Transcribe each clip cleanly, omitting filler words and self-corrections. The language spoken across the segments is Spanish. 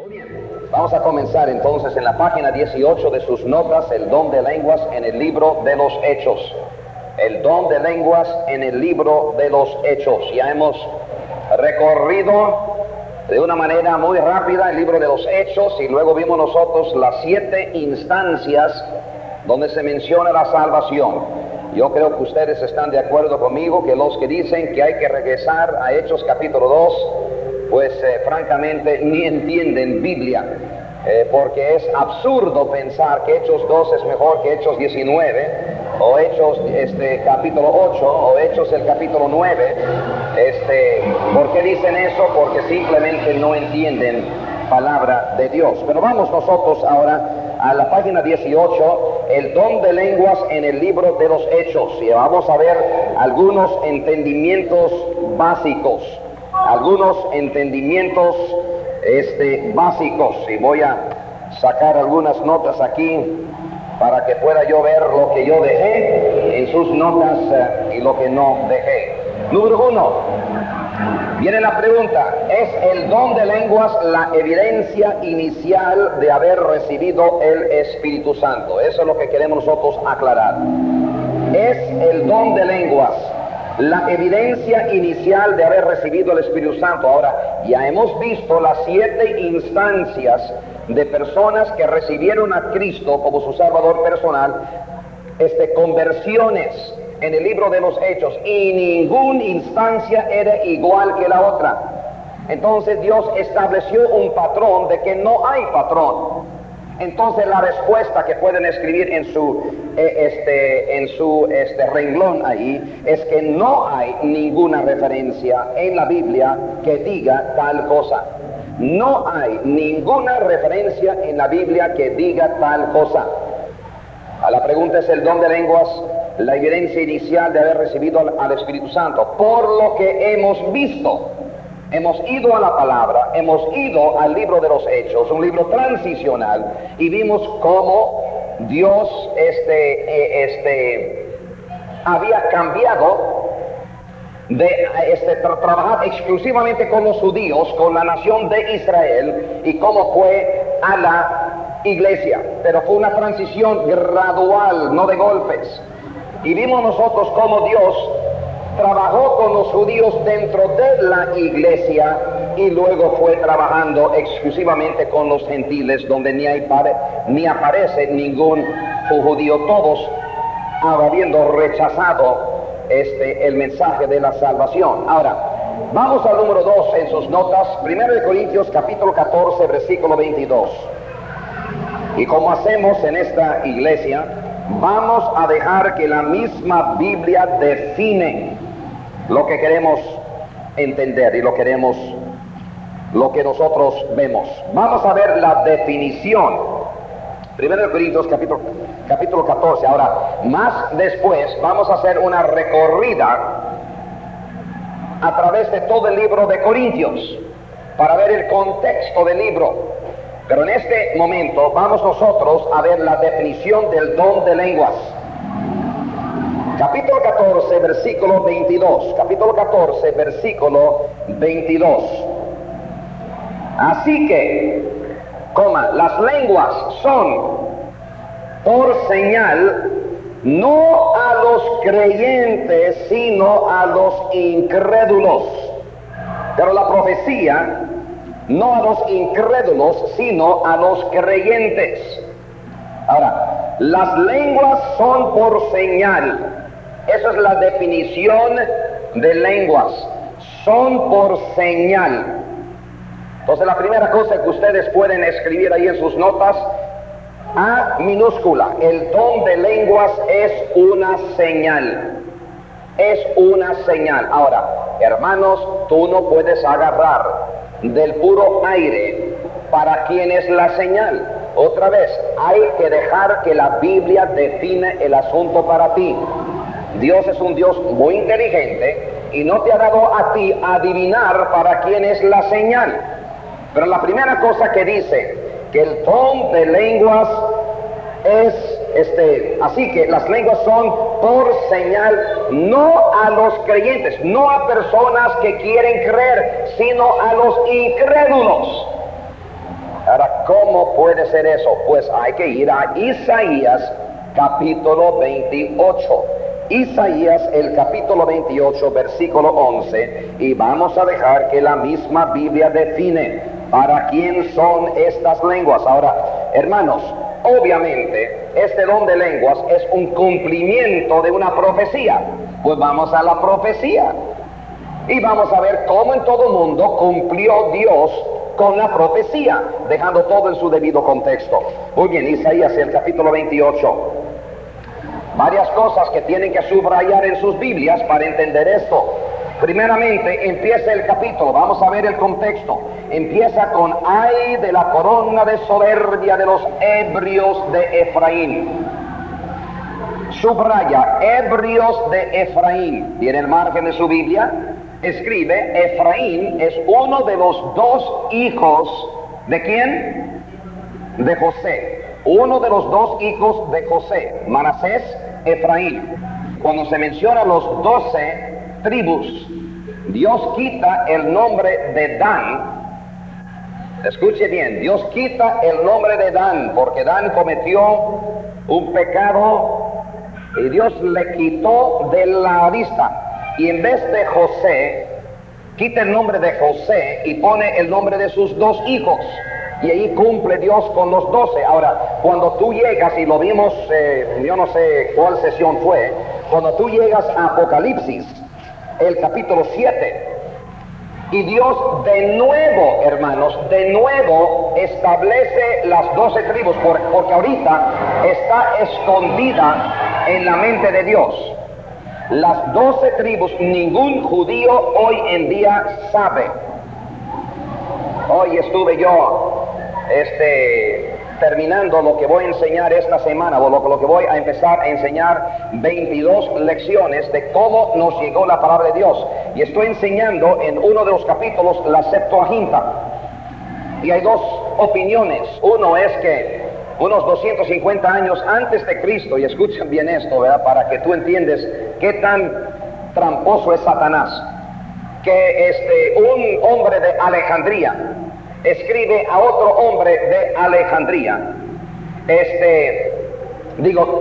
Muy bien, vamos a comenzar entonces en la página 18 de sus notas, el don de lenguas en el libro de los Hechos. El don de lenguas en el libro de los Hechos. Ya hemos recorrido de una manera muy rápida el libro de los Hechos y luego vimos nosotros las 7 instancias donde se menciona la salvación. Yo creo que ustedes están de acuerdo conmigo que los que dicen que hay que regresar a Hechos capítulo 2, pues francamente ni entienden Biblia, porque es absurdo pensar que Hechos 2 es mejor que Hechos 19, o Hechos capítulo 8, o Hechos el capítulo 9. ¿Por qué dicen eso? Porque simplemente no entienden palabra de Dios. Pero vamos nosotros ahora a la página 18, el don de lenguas en el libro de los Hechos, y vamos a ver algunos entendimientos básicos. Básicos, y voy a sacar algunas notas aquí para que pueda yo ver lo que yo dejé en sus notas y lo que no dejé. Número 1, viene la pregunta: ¿es el don de lenguas la evidencia inicial de haber recibido el Espíritu Santo? Eso es lo que queremos nosotros aclarar. ¿Es el don de lenguas la evidencia inicial de haber recibido el Espíritu Santo? Ahora, ya hemos visto las 7 instancias de personas que recibieron a Cristo como su Salvador personal, conversiones en el libro de los Hechos, y ninguna instancia era igual que la otra. Entonces Dios estableció un patrón de que no hay patrón. Entonces la respuesta que pueden escribir en su renglón ahí es que no hay ninguna referencia en la Biblia que diga tal cosa. No hay ninguna referencia en la Biblia que diga tal cosa. A la pregunta: ¿es el don de lenguas la evidencia inicial de haber recibido al Espíritu Santo? Por lo que hemos visto, hemos ido a la palabra, hemos ido al libro de los Hechos, un libro transicional, y vimos cómo Dios había cambiado de trabajar exclusivamente con los judíos, con la nación de Israel, y cómo fue a la iglesia. Pero fue una transición gradual, no de golpes. Y vimos nosotros cómo Dios trabajó con los judíos dentro de la iglesia y luego fue trabajando exclusivamente con los gentiles, donde ni aparece ningún judío, todos habiendo rechazado el mensaje de la salvación. Ahora, vamos al número 2 en sus notas, 1 Corintios capítulo 14, versículo 22. Y como hacemos en esta iglesia, vamos a dejar que la misma Biblia define lo que queremos entender y lo que nosotros vemos. Vamos a ver la definición. 1 Corintios capítulo 14. Ahora, más después vamos a hacer una recorrida a través de todo el libro de Corintios para ver el contexto del libro. Pero en este momento vamos nosotros a ver la definición del don de lenguas. Capítulo 14, versículo 22. Capítulo 14, versículo 22. Así que, las lenguas son por señal no a los creyentes, sino a los incrédulos. Pero la profecía no a los incrédulos, sino a los creyentes. Ahora, las lenguas son por señal. Esa es la definición de lenguas. Son por señal. Entonces, la primera cosa que ustedes pueden escribir ahí en sus notas, A minúscula, el don de lenguas es una señal. Es una señal. Ahora, hermanos, tú no puedes agarrar del puro aire para quién es la señal. Otra vez, hay que dejar que la Biblia define el asunto para ti. Dios es un Dios muy inteligente y no te ha dado a ti adivinar para quién es la señal. Pero la primera cosa que dice, que el don de lenguas es así que las lenguas son por señal, no a los creyentes, no a personas que quieren creer, sino a los incrédulos. ¿cómo puede ser eso? Pues hay que ir a Isaías capítulo 28. Isaías, el capítulo 28, versículo 11, y vamos a dejar que la misma Biblia define para quién son estas lenguas. Ahora, hermanos, obviamente, este don de lenguas es un cumplimiento de una profecía. Pues vamos a la profecía y vamos a ver cómo en todo mundo cumplió Dios con la profecía, dejando todo en su debido contexto. Muy bien, Isaías, el capítulo 28. Varias cosas que tienen que subrayar en sus Biblias para entender esto. Primeramente, empieza el capítulo, vamos a ver el contexto. Empieza con: ay de la corona de soberbia de los ebrios de Efraín. Subraya: ebrios de Efraín. ¿Tiene el margen de su Biblia? Escribe: Efraín es uno de los dos hijos ¿de quién? De José. Uno de los dos hijos de José, Manasés, Efraín. Cuando se menciona los 12 tribus, Dios quita el nombre de Dan. Escuche bien, Dios quita el nombre de Dan, porque Dan cometió un pecado y Dios le quitó de la lista. Y en vez de José, quita el nombre de José y pone el nombre de sus dos hijos. Y ahí cumple Dios con los 12. Ahora, cuando tú llegas, y lo vimos, yo no sé cuál sesión fue, cuando tú llegas a Apocalipsis, el capítulo 7, y Dios de nuevo, hermanos, de nuevo establece las 12 tribus, porque ahorita está escondida en la mente de Dios. Las 12 tribus, ningún judío hoy en día sabe. Hoy estuve yo terminando lo que voy a enseñar esta semana, o lo que voy a empezar a enseñar 22 lecciones de cómo nos llegó la palabra de Dios. Y estoy enseñando en uno de los capítulos la Septuaginta. Y hay dos opiniones. Uno es que unos 250 años antes de Cristo, y escuchen bien esto, ¿verdad?, para que tú entiendas qué tan tramposo es Satanás, que un hombre de Alejandría escribe a otro hombre de Alejandría,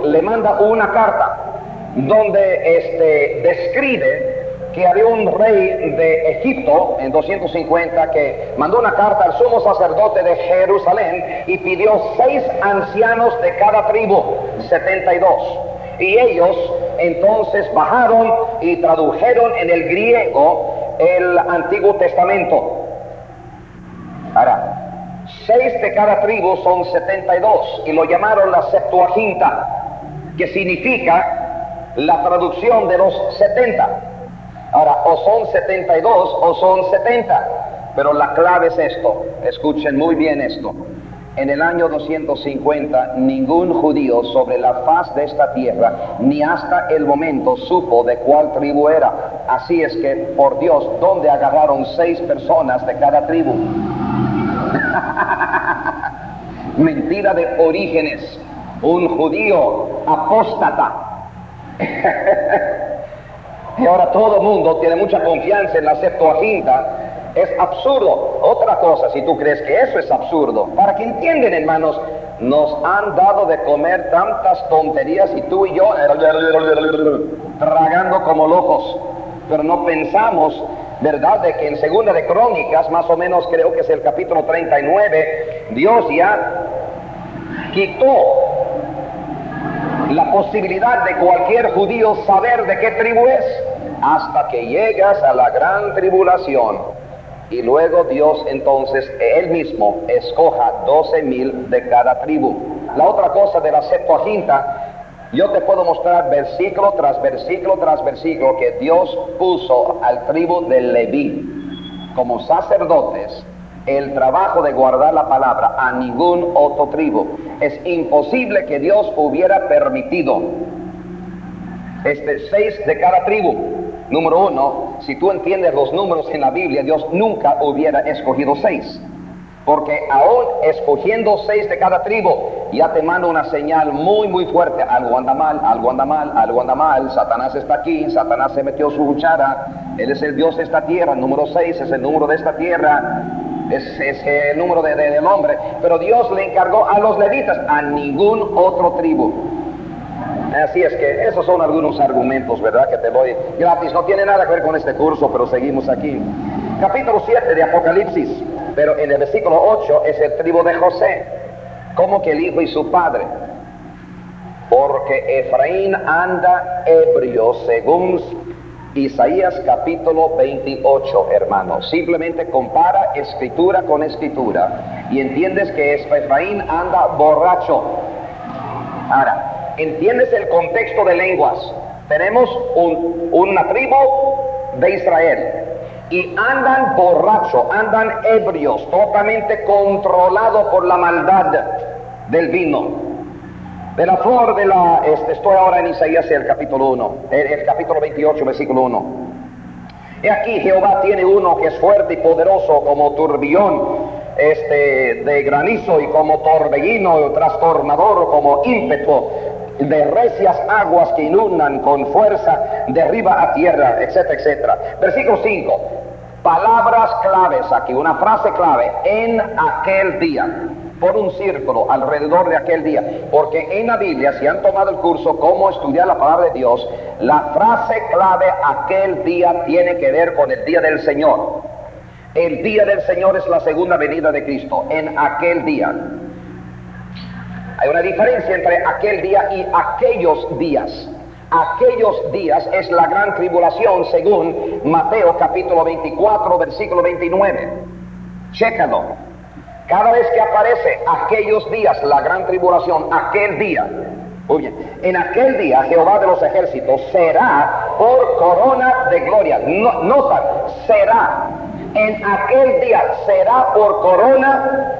le manda una carta donde describe que había un rey de Egipto en 250 que mandó una carta al sumo sacerdote de Jerusalén y pidió 6 ancianos de cada tribu, 72. Y ellos entonces bajaron y tradujeron en el griego el Antiguo Testamento. Ahora, 6 de cada tribu son 72 y lo llamaron la Septuaginta, que significa la traducción de los 70. Ahora, o son 72 o son 70, pero la clave es esto. Escuchen muy bien esto. En el año 250, ningún judío sobre la faz de esta tierra, ni hasta el momento, supo de cuál tribu era. Así es que, por Dios, ¿dónde agarraron 6 personas de cada tribu? Mentira de Orígenes, un judío apóstata. Y ahora todo el mundo tiene mucha confianza en la Septuaginta. Es absurdo. Otra cosa, si tú crees que eso es absurdo, para que entiendan, hermanos, nos han dado de comer tantas tonterías y tú y yo tragando como locos, pero no pensamos, ¿verdad?, de que en Segunda de Crónicas, más o menos creo que es el capítulo 39, Dios ya quitó la posibilidad de cualquier judío saber de qué tribu es, hasta que llegas a la gran tribulación. Y luego Dios entonces, Él mismo, escoja 12,000 de cada tribu. La otra cosa de la Septuaginta, yo te puedo mostrar versículo tras versículo tras versículo que Dios puso al tribu de Leví como sacerdotes el trabajo de guardar la palabra, a ningún otro tribu. Es imposible que Dios hubiera permitido 6 de cada tribu. Número 1, si tú entiendes los números en la Biblia, Dios nunca hubiera escogido 6. Porque aún escogiendo 6 de cada tribu, ya te manda una señal muy muy fuerte. Algo anda mal, algo anda mal, algo anda mal. Satanás está aquí, Satanás se metió su cuchara. Él es el Dios de esta tierra. Número 6 es el número de esta tierra. es el número del hombre, pero Dios le encargó a los levitas, a ningún otro tribu. Así es que esos son algunos argumentos, ¿verdad?, que te doy gratis. No tiene nada que ver con este curso, pero seguimos aquí. Capítulo 7 de Apocalipsis, pero en el versículo 8 es el tribu de José, como que el hijo y su padre. Porque Efraín anda ebrio, según Isaías capítulo 28, hermanos. Simplemente compara escritura con escritura y entiendes que Efraín anda borracho. Ahora, ¿entiendes el contexto de lenguas? Tenemos una tribu de Israel y andan borrachos, andan ebrios, totalmente controlados por la maldad del vino. De la flor de la... estoy ahora en Isaías el capítulo 1, el capítulo 28, versículo 1. Y aquí Jehová tiene uno que es fuerte y poderoso como turbillón de granizo y como torbellino trastornador, como ímpetu de recias aguas que inundan con fuerza de arriba a tierra, etcétera, etcétera. Versículo 5. Palabras claves aquí, una frase clave, en aquel día. Por un círculo alrededor de aquel día, porque en la Biblia, si han tomado el curso Cómo estudiar la palabra de Dios, la frase clave aquel día tiene que ver con el día del Señor. El día del Señor es la segunda venida de Cristo, en aquel día. Hay una diferencia entre aquel día y aquellos días. Aquellos días es la gran tribulación según Mateo capítulo 24, versículo 29. Chécalo. Cada vez que aparece aquellos días, la gran tribulación, aquel día, oye, en aquel día Jehová de los ejércitos será por corona de gloria. Nota, será. En aquel día será por corona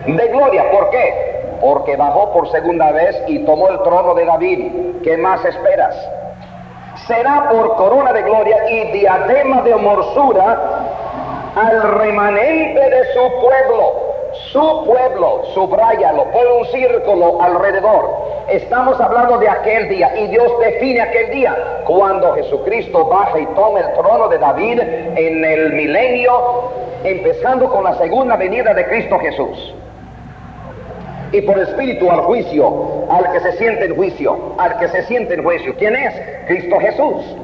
de gloria. ¿Por qué? Porque bajó por segunda vez y tomó el trono de David. ¿Qué más esperas? Será por corona de gloria y diadema de hermosura al remanente de su pueblo, subráyalo, pon un círculo alrededor. Estamos hablando de aquel día y Dios define aquel día cuando Jesucristo baja y toma el trono de David en el milenio, empezando con la segunda venida de Cristo Jesús. Y por espíritu al juicio, al que se siente en juicio, al que se siente en juicio. ¿Quién es? Cristo Jesús.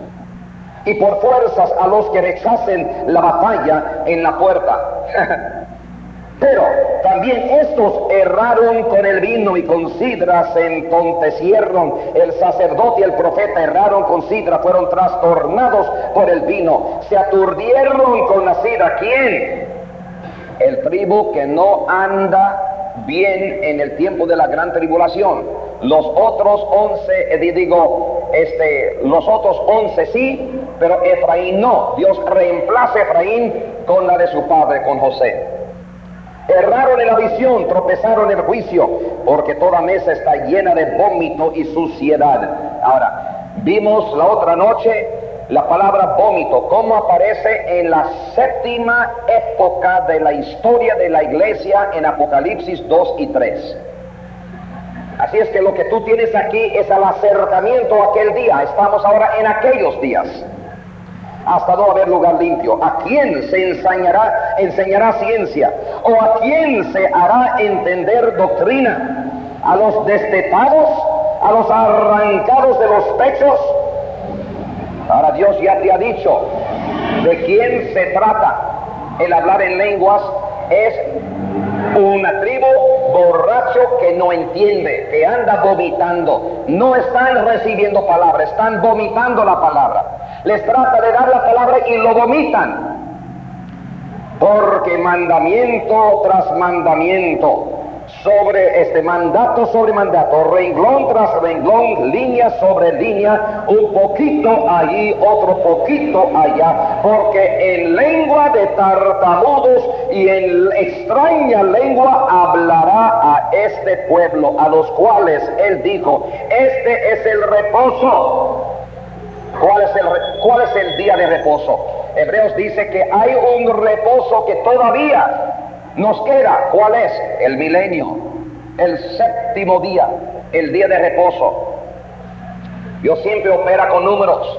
Y por fuerzas a los que rechacen la batalla en la puerta. Pero también estos erraron con el vino y con sidra se entontecieron. El sacerdote y el profeta erraron con sidra, fueron trastornados por el vino, se aturdieron con la sidra. ¿Quién? El tribu que no anda bien en el tiempo de la gran tribulación. Los otros 11, los otros 11 sí, pero Efraín no. Dios reemplaza a Efraín con la de su padre, con José. Erraron en la visión, tropezaron en el juicio, porque toda mesa está llena de vómito y suciedad. Ahora, vimos la otra noche la palabra vómito, cómo aparece en la séptima época de la historia de la iglesia en Apocalipsis 2 y 3. Así es que lo que tú tienes aquí es el acercamiento a aquel día. Estamos ahora en aquellos días, hasta no haber lugar limpio. ¿A quién se enseñará ciencia? ¿O a quién se hará entender doctrina? ¿A los destetados? ¿A los arrancados de los pechos? Ahora Dios ya te ha dicho de quién se trata. El hablar en lenguas es una tribu borracho que no entiende, que anda vomitando. No están recibiendo palabra, están vomitando la palabra. Les trata de dar la palabra y lo vomitan. Porque mandamiento tras mandamiento, mandato sobre mandato, renglón tras renglón, línea sobre línea, un poquito allí, otro poquito allá, porque en lengua de tartamudos y en extraña lengua hablará a este pueblo, a los cuales él dijo, este es el reposo. ¿Cuál es el día de reposo? Hebreos dice que hay un reposo que todavía nos queda. ¿Cuál es? El milenio, el séptimo día, el día de reposo. Dios siempre opera con números.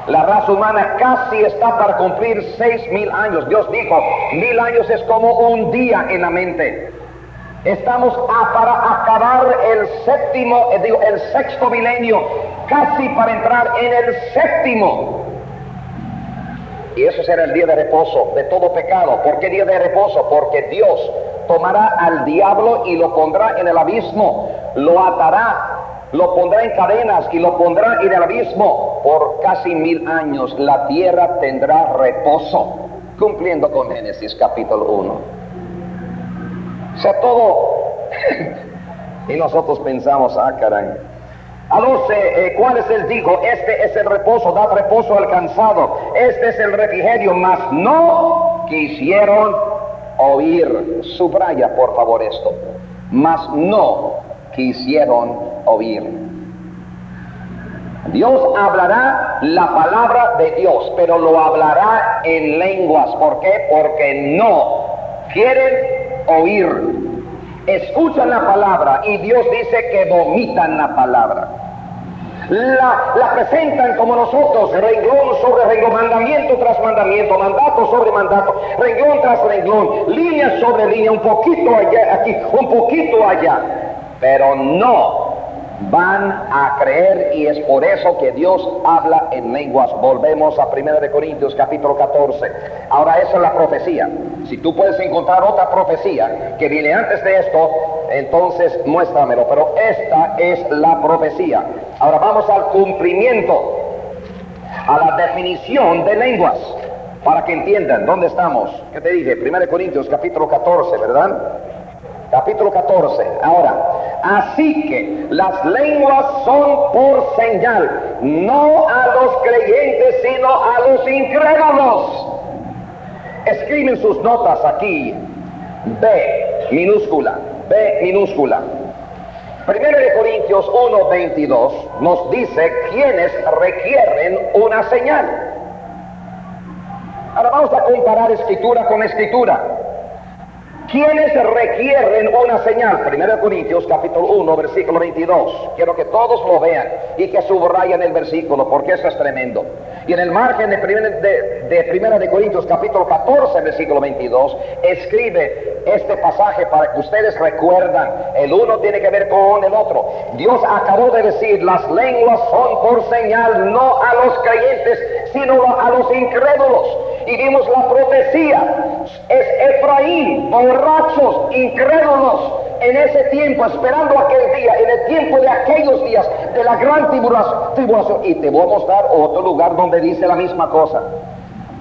La raza humana casi está para cumplir 6,000 años. Dios dijo, 1,000 años es como un día en la mente. Estamos para acabar el sexto milenio, casi para entrar en el séptimo. Y eso será el día de reposo de todo pecado. ¿Por qué día de reposo? Porque Dios tomará al diablo y lo pondrá en el abismo, lo atará, lo pondrá en cadenas y lo pondrá en el abismo. Por casi 1,000 años la tierra tendrá reposo, cumpliendo con Génesis capítulo 1. O sea, todo. Y nosotros pensamos, caray. A 12, ¿cuál es el digo? Este es el reposo, da reposo al cansado. Este es el refrigerio, mas no quisieron oír. Subraya, por favor, esto. Mas no quisieron oír. Dios hablará la palabra de Dios, pero lo hablará en lenguas. ¿Por qué? Porque no quieren oír. Escuchan la palabra y Dios dice que vomitan la palabra. La presentan como nosotros, renglón sobre renglón, mandamiento tras mandamiento, mandato sobre mandato, renglón tras renglón, línea sobre línea, un poquito allá, aquí, un poquito allá. Pero no van a creer, y es por eso que Dios habla en lenguas. Volvemos a 1 de Corintios capítulo 14. Ahora esa es la profecía. Si tú puedes encontrar otra profecía que viene antes de esto, entonces muéstramelo, pero esta es la profecía. Ahora vamos al cumplimiento, a la definición de lenguas, para que entiendan dónde estamos. ¿Qué te dije? 1 de Corintios capítulo 14, ¿verdad? Capítulo 14. Ahora, así que las lenguas son por señal, no a los creyentes, sino a los incrédulos. Escriben sus notas aquí, B minúscula, B minúscula. 1 de Corintios 1:22 nos dice quienes requieren una señal. Ahora vamos a comparar escritura con escritura. ¿Quiénes requieren una señal? 1 Corintios capítulo 1, versículo 22. Quiero que todos lo vean y que subrayen el versículo, porque eso es tremendo. Y en el margen de 1 de Corintios capítulo 14, versículo 22, escribe este pasaje para que ustedes recuerdan. El uno tiene que ver con el otro. Dios acabó de decir, las lenguas son por señal, no a los creyentes, sino a los incrédulos. Y vimos la profecía. Es Efraín, borrachos, incrédulos, en ese tiempo, esperando aquel día, en el tiempo de aquellos días, de la gran tribulación. Y te voy a mostrar otro lugar donde dice la misma cosa.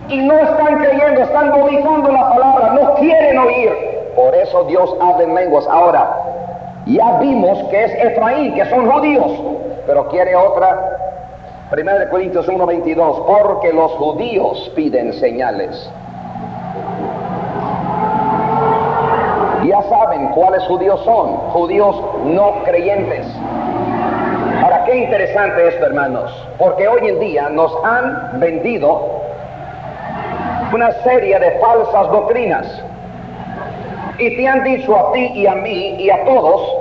Y no están creyendo, están vomitando la palabra, no quieren oír. Por eso Dios habla en lenguas. Ahora, ya vimos que es Efraín, que son judíos, pero quiere otra. 1 de Corintios 1:22, porque los judíos piden señales. Ya saben cuáles judíos son, judíos no creyentes. Ahora, qué interesante esto, hermanos, porque hoy en día nos han vendido una serie de falsas doctrinas. Y te han dicho a ti y a mí y a todos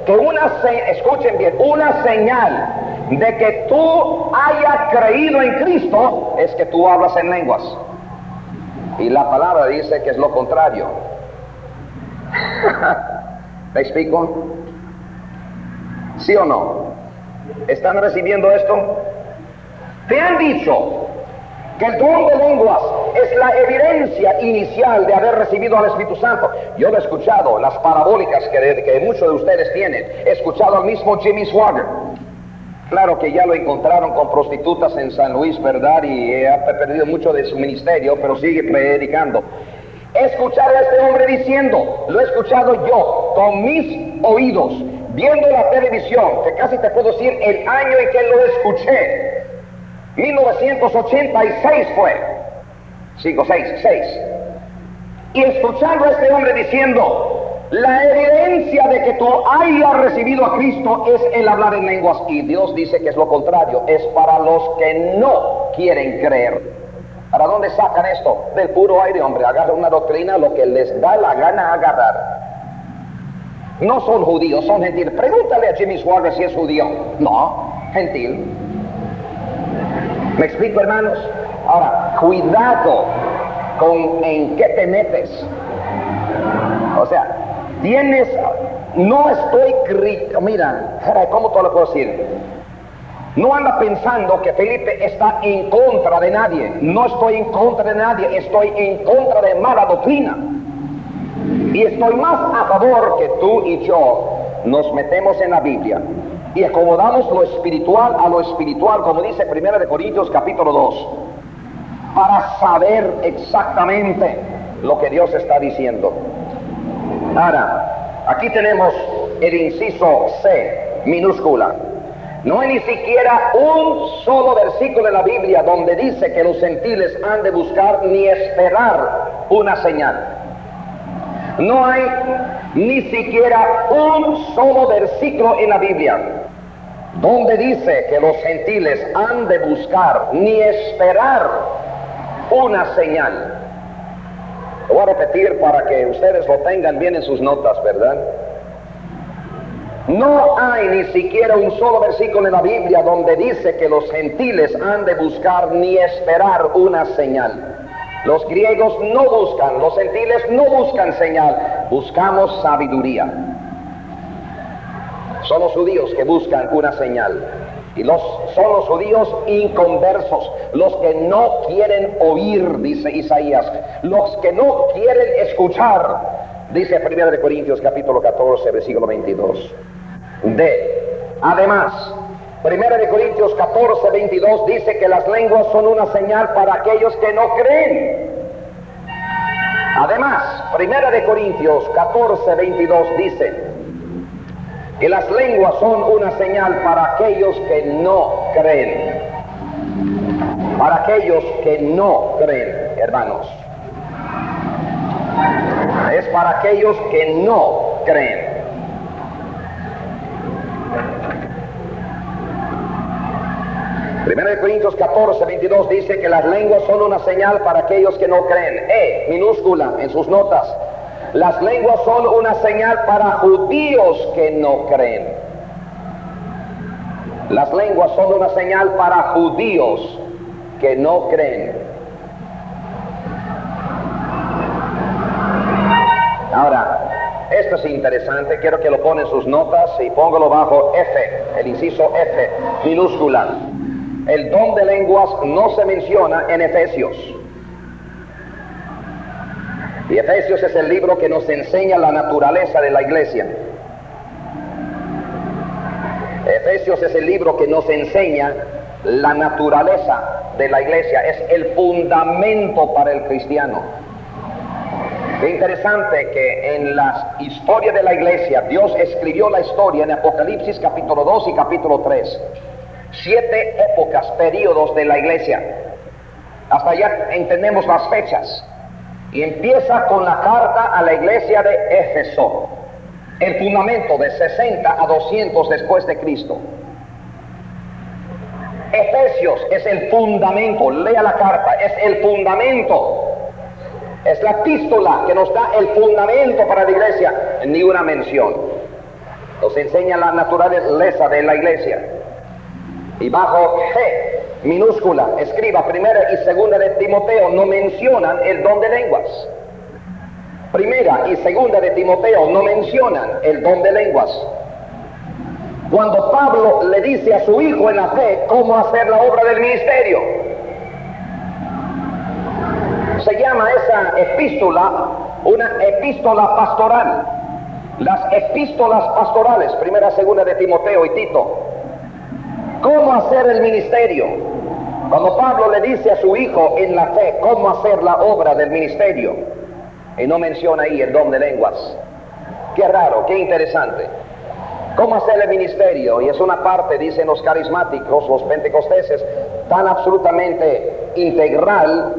que escuchen bien, una señal de que tú hayas creído en Cristo es que tú hablas en lenguas. Y la palabra dice que es lo contrario. ¿Me explico? ¿Sí o no? ¿Están recibiendo esto? Te han dicho que el don de lenguas es la evidencia inicial de haber recibido al Espíritu Santo. Yo lo he escuchado, las parabólicas que muchos de ustedes tienen. He escuchado al mismo Jimmy Swaggart. Claro que ya lo encontraron con prostitutas en San Luis, ¿verdad? Y ha perdido mucho de su ministerio, pero sigue predicando. He escuchado a este hombre diciendo, lo he escuchado yo con mis oídos, viendo la televisión, que casi te puedo decir el año en que lo escuché. 1986 fue. 6. Y escuchando a este hombre diciendo, la evidencia de que tú hayas recibido a Cristo es el hablar en lenguas. Y Dios dice que es lo contrario, es para los que no quieren creer. ¿Para dónde sacan esto? Del puro aire, hombre. Agarran una doctrina, lo que les da la gana agarrar. No son judíos, son gentiles. Pregúntale a Jimmy Swaggart si es judío. No, gentil. ¿Me explico, hermanos? Ahora, cuidado con en qué te metes. O sea, no estoy mira, ¿cómo te lo puedo decir? No anda pensando que Felipe está en contra de nadie. No estoy en contra de nadie, estoy en contra de mala doctrina. Y estoy más a favor que tú y yo nos metemos en la Biblia y acomodamos lo espiritual a lo espiritual, como dice 1 Corintios capítulo 2, para saber exactamente lo que Dios está diciendo. Ahora, aquí tenemos el inciso C, minúscula. No hay ni siquiera un solo versículo en la Biblia donde dice que los gentiles han de buscar ni esperar una señal. No hay ni siquiera un solo versículo en la Biblia donde dice que los gentiles han de buscar ni esperar una señal. Lo voy a repetir para que ustedes lo tengan bien en sus notas, ¿verdad? No hay ni siquiera un solo versículo en la Biblia donde dice que los gentiles han de buscar ni esperar una señal. Los griegos no buscan, los gentiles no buscan señal, buscamos sabiduría. Son los judíos que buscan una señal. Y son los judíos inconversos, los que no quieren oír, dice Isaías, los que no quieren escuchar, dice 1 Corintios capítulo 14, versículo 22. Además, 1 Corintios 14, 22 dice que las lenguas son una señal para aquellos que no creen. Además, 1 Corintios 14, 22 dice que las lenguas son una señal para aquellos que no creen. Para aquellos que no creen, hermanos. Es para aquellos que no creen. Primera de Corintios 14, 22 dice que las lenguas son una señal para aquellos que no creen. Minúscula en sus notas. Las lenguas son una señal para judíos que no creen. Las lenguas son una señal para judíos que no creen. Ahora, esto es interesante, quiero que lo pongan en sus notas y póngalo bajo F, el inciso F, minúscula. El don de lenguas no se menciona en Efesios. Y Efesios es el libro que nos enseña la naturaleza de la iglesia. Efesios es el libro que nos enseña la naturaleza de la iglesia. Es el fundamento para el cristiano. Qué interesante que en la historia de la iglesia, Dios escribió la historia en Apocalipsis capítulo 2 y capítulo 3. 7 épocas, períodos de la iglesia. Hasta ya entendemos las fechas. Y empieza con la carta a la iglesia de Éfeso, el fundamento de 60 a 200 después de Cristo. Efesios es el fundamento, lea la carta, es el fundamento, es la epístola que nos da el fundamento para la iglesia, ni una mención. Nos enseña la naturaleza de la iglesia. Y bajo G, minúscula, escriba 1 y 2 de Timoteo, no mencionan el don de lenguas. 1 y 2 de Timoteo no mencionan el don de lenguas. Cuando Pablo le dice a su hijo en la fe cómo hacer la obra del ministerio, se llama esa epístola una epístola pastoral. Las epístolas pastorales, 1 y 2 de Timoteo y Tito. ¿Cómo hacer el ministerio? Cuando Pablo le dice a su hijo en la fe cómo hacer la obra del ministerio, y no menciona ahí el don de lenguas. Qué raro, qué interesante. ¿Cómo hacer el ministerio? Y es una parte, dicen los carismáticos, los pentecosteses, tan absolutamente integral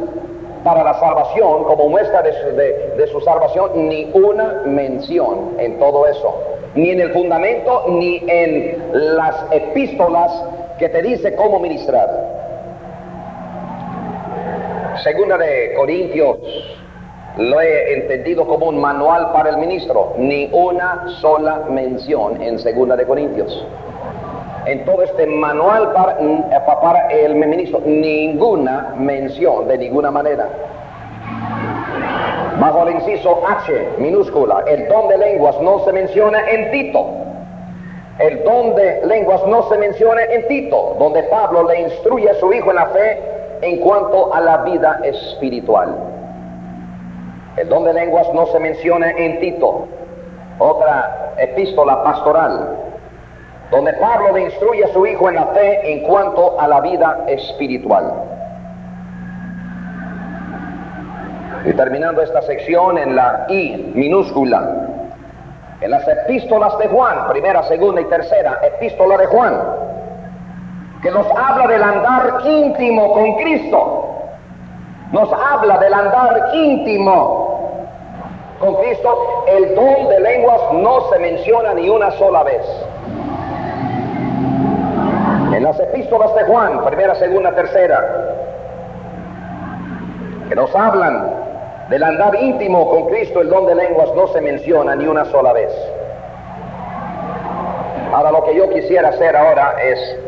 para la salvación, como muestra de su salvación, ni una mención en todo eso. Ni en el fundamento, ni en las epístolas que te dice cómo ministrar. Segunda de Corintios, lo he entendido como un manual para el ministro. Ni una sola mención en Segunda de Corintios. en todo este manual para el ministro, ninguna mención de ninguna manera. Bajo el inciso H minúscula, el don de lenguas no se menciona en Tito. El don de lenguas no se menciona en Tito, donde Pablo le instruye a su hijo en la fe en cuanto a la vida espiritual. El don de lenguas no se menciona en Tito, otra epístola pastoral, donde Pablo le instruye a su hijo en la fe en cuanto a la vida espiritual. Y terminando esta sección en la I minúscula, en las epístolas de Juan, primera, segunda y tercera epístola de Juan, que nos habla del andar íntimo con Cristo, nos habla del andar íntimo con Cristo. El don de lenguas no se menciona ni una sola vez. En las epístolas de Juan, primera, segunda, tercera, que nos hablan del andar íntimo con Cristo, el don de lenguas no se menciona ni una sola vez. Ahora, lo que yo quisiera hacer ahora es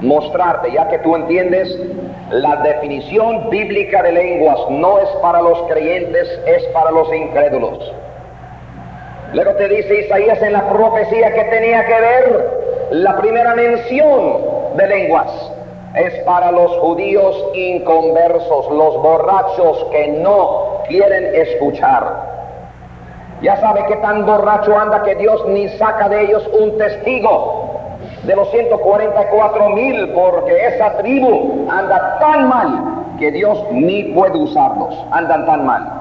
mostrarte, ya que tú entiendes, la definición bíblica de lenguas no es para los creyentes, es para los incrédulos. Luego te dice Isaías en la profecía que tenía que ver la primera mención de lenguas. Es para los judíos inconversos, los borrachos que no quieren escuchar. Ya sabe que tan borracho anda que Dios ni saca de ellos un testigo de los 144,000, porque esa tribu anda tan mal que Dios ni puede usarlos. Andan tan mal.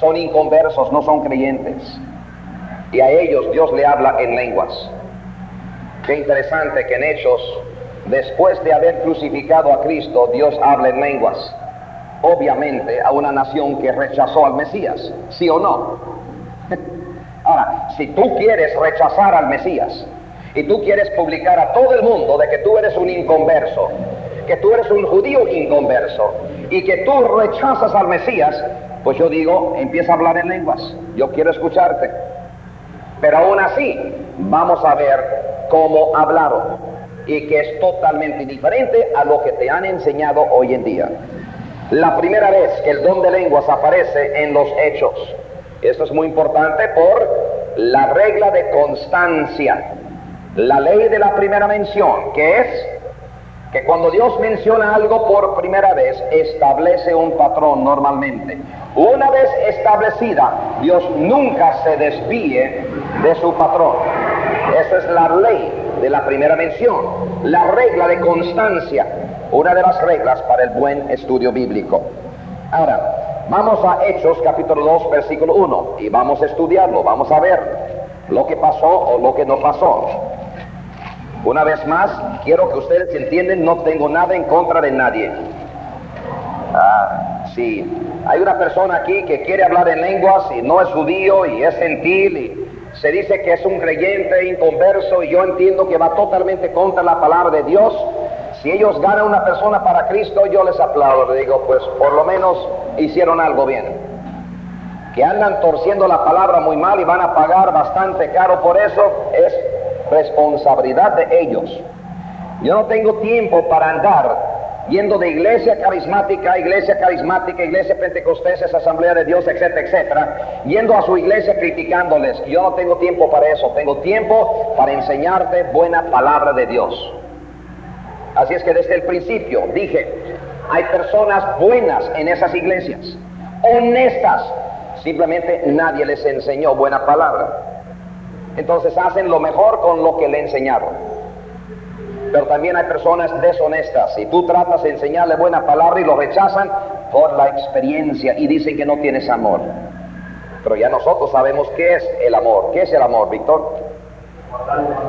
Son inconversos, no son creyentes. Y a ellos Dios le habla en lenguas. Qué interesante que en Hechos, después de haber crucificado a Cristo, Dios habla en lenguas. Obviamente a una nación que rechazó al Mesías, ¿sí o no? Ahora, si tú quieres rechazar al Mesías y tú quieres publicar a todo el mundo de que tú eres un inconverso, que tú eres un judío inconverso y que tú rechazas al Mesías, pues yo digo, empieza a hablar en lenguas. Yo quiero escucharte. Pero aún así, vamos a ver cómo hablaron, y que es totalmente diferente a lo que te han enseñado hoy en día. La primera vez que el don de lenguas aparece en los Hechos, esto es muy importante por la regla de constancia, la ley de la primera mención, que es que cuando Dios menciona algo por primera vez, establece un patrón normalmente. Una vez establecida, Dios nunca se desvíe de su patrón. Esa es la ley de la primera mención, la regla de constancia, una de las reglas para el buen estudio bíblico. Ahora, vamos a Hechos capítulo 2, versículo 1, y vamos a estudiarlo, vamos a ver lo que pasó o lo que no pasó. Una vez más, quiero que ustedes entiendan, no tengo nada en contra de nadie. Sí, hay una persona aquí que quiere hablar en lenguas y no es judío y es gentil y se dice que es un creyente inconverso, y yo entiendo que va totalmente contra la palabra de Dios. Si ellos ganan una persona para Cristo, yo les aplaudo, le digo, pues por lo menos hicieron algo bien. Que andan torciendo la palabra muy mal y van a pagar bastante caro por eso, es responsabilidad de ellos. Yo no tengo tiempo para andar yendo de iglesia carismática, iglesia pentecostés, asamblea de Dios, etcétera, etcétera, yendo a su iglesia criticándoles. Yo no tengo tiempo para eso, tengo tiempo para enseñarte buena palabra de Dios. Así es que desde el principio dije, hay personas buenas en esas iglesias, honestas, simplemente nadie les enseñó buena palabra. Entonces hacen lo mejor con lo que le enseñaron. Pero también hay personas deshonestas, y tú tratas de enseñarle buena palabra y lo rechazan por la experiencia y dicen que no tienes amor. Pero ya nosotros sabemos qué es el amor. ¿Qué es el amor, Víctor?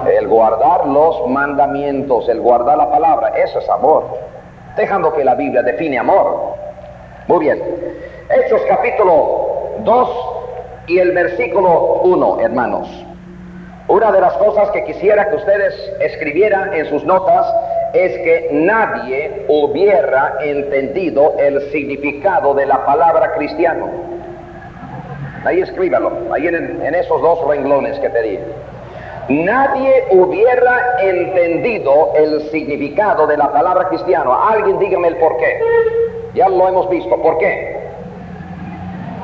El guardar los mandamientos, el guardar la palabra, eso es amor. Dejando que la Biblia define amor. Muy bien. Hechos capítulo 2 y el versículo 1, hermanos. Una de las cosas que quisiera que ustedes escribieran en sus notas es que nadie hubiera entendido el significado de la palabra cristiano. Ahí escríbalo, ahí en esos dos renglones que te di. nadie hubiera entendido el significado de la palabra cristiano. Alguien dígame el por qué. Ya lo hemos visto. ¿Por qué?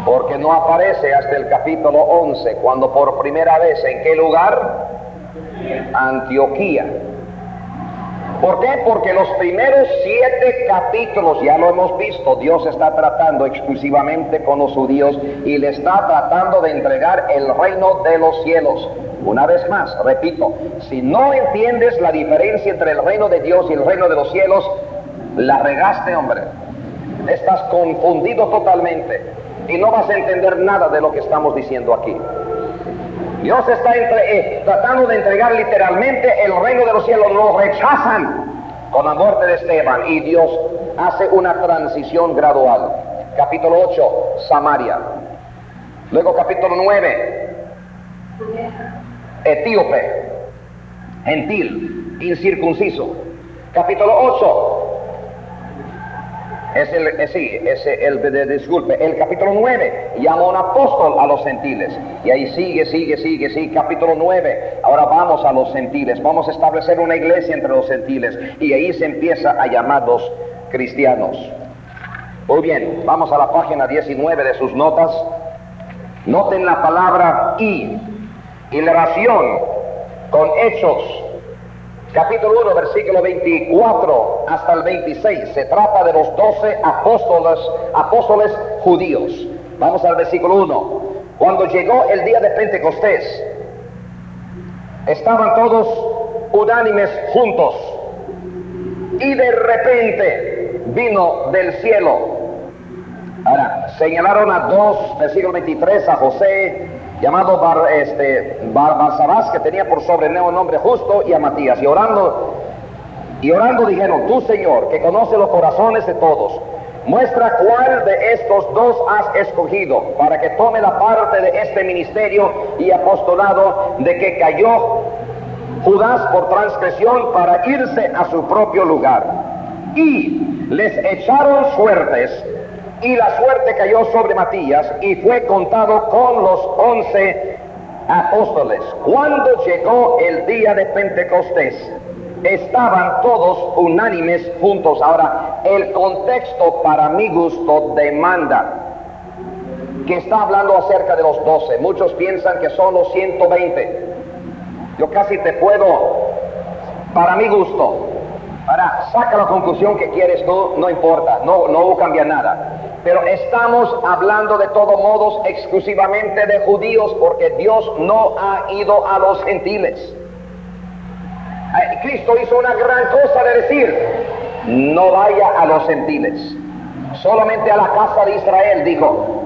Porque no aparece hasta el capítulo 11, cuando por primera vez, ¿en qué lugar? Antioquía. ¿Por qué? Porque los primeros 7 capítulos, ya lo hemos visto, Dios está tratando exclusivamente con los judíos y le está tratando de entregar el reino de los cielos. Una vez más, repito, si no entiendes la diferencia entre el reino de Dios y el reino de los cielos, la regaste, hombre. Estás confundido totalmente y no vas a entender nada de lo que estamos diciendo aquí. Dios está tratando de entregar literalmente el reino de los cielos. Lo rechazan con la muerte de Esteban y Dios hace una transición gradual. Capítulo 8, Samaria. Luego capítulo 9, etíope, gentil, incircunciso. Capítulo 8, el capítulo 9 llama un apóstol a los gentiles, y ahí sigue, capítulo 9, ahora vamos a los gentiles, vamos a establecer una iglesia entre los gentiles, y ahí se empieza a llamar los cristianos. Muy bien, vamos a la página 19 de sus notas. Noten la palabra y relación con Hechos. Capítulo 1, versículo 24 hasta el 26, se trata de los 12 apóstoles judíos. Vamos al versículo 1. Cuando llegó el día de Pentecostés, estaban todos unánimes juntos, y de repente vino del cielo. Ahora, señalaron a 2, versículo 23, a José, llamado Barsabás, que tenía por sobrenombre Justo, y a Matías, y orando dijeron: tú, Señor, que conoces los corazones de todos, muestra cuál de estos dos has escogido para que tome la parte de este ministerio y apostolado de que cayó Judas por transgresión, para irse a su propio lugar. Y les echaron suertes, y la suerte cayó sobre Matías, y fue contado con los 11 apóstoles. Cuando llegó el día de Pentecostés, estaban todos unánimes juntos. Ahora, el contexto, para mi gusto, demanda que está hablando acerca de los 12. Muchos piensan que son los 120. Yo casi te puedo, para mi gusto. Ahora, saca la conclusión que quieres tú, no importa, no cambia nada. Pero estamos hablando de todos modos exclusivamente de judíos, porque Dios no ha ido a los gentiles. Cristo hizo una gran cosa de decir: no vaya a los gentiles, solamente a la casa de Israel, dijo.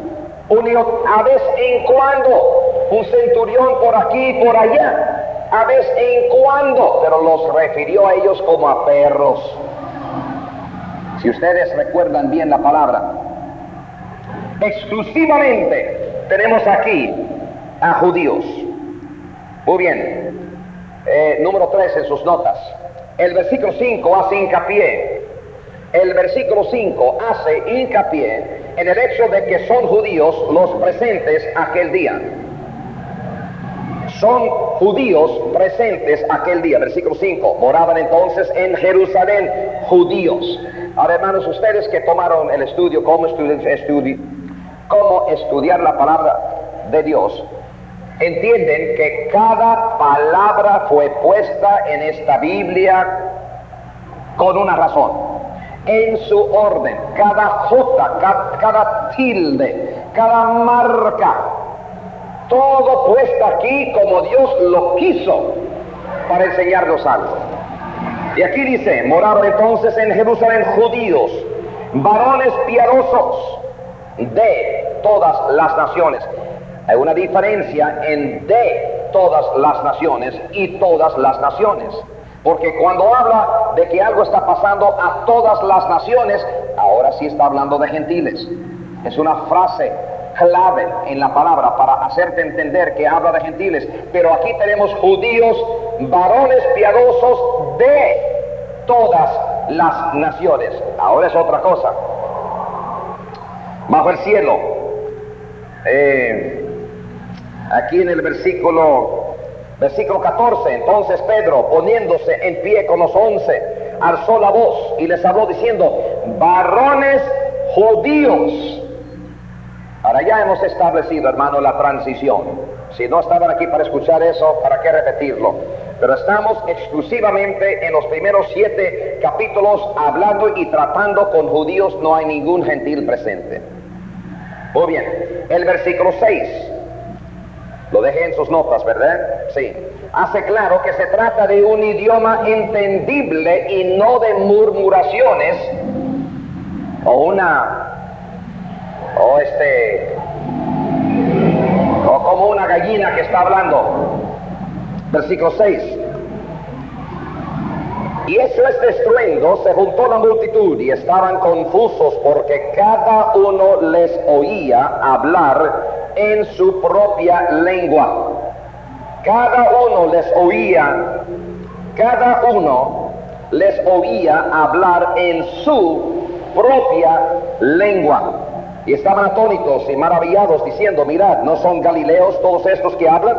A vez en cuando, un centurión por aquí y por allá, a vez en cuando, pero los refirió a ellos como a perros. Si ustedes recuerdan bien la palabra, exclusivamente tenemos aquí a judíos. Muy bien. Número 3 en sus notas. El versículo 5 hace hincapié. El versículo 5 hace hincapié en el hecho de que son judíos los presentes aquel día. Son judíos presentes aquel día. Versículo 5. Moraban entonces en Jerusalén judíos. Ahora, hermanos, ustedes que tomaron el estudio, cómo estudiar la palabra de Dios, entienden que cada palabra fue puesta en esta Biblia con una razón, en su orden. Cada jota, cada tilde, cada marca, todo puesto aquí como Dios lo quiso para enseñarnos algo. Y aquí dice: moraron entonces en Jerusalén judíos, varones piadosos de todas las naciones. Hay una diferencia en de todas las naciones y todas las naciones, porque cuando habla de que algo está pasando a todas las naciones, ahora sí está hablando de gentiles. Es una frase clave en la palabra para hacerte entender que habla de gentiles. Pero aquí tenemos judíos, varones piadosos de todas las naciones. Ahora es otra cosa. Bajo el cielo, aquí en el versículo Versículo 14, entonces Pedro, poniéndose en pie con los 11, alzó la voz y les habló diciendo: varones judíos. Ahora ya hemos establecido, hermano, la transición. Si no estaban aquí para escuchar eso, ¿para qué repetirlo? Pero estamos exclusivamente en los primeros 7 capítulos hablando y tratando con judíos, no hay ningún gentil presente. Muy bien, el versículo 6. Lo dejé en sus notas, ¿verdad? Sí. Hace claro que se trata de un idioma entendible y no de murmuraciones o como una gallina que está hablando. Versículo 6. Y hecho este estruendo, se juntó la multitud y estaban confusos porque cada uno les oía hablar en su propia lengua. Cada uno les oía hablar en su propia lengua. Y estaban atónitos y maravillados diciendo: mirad, ¿no son galileos todos estos que hablan?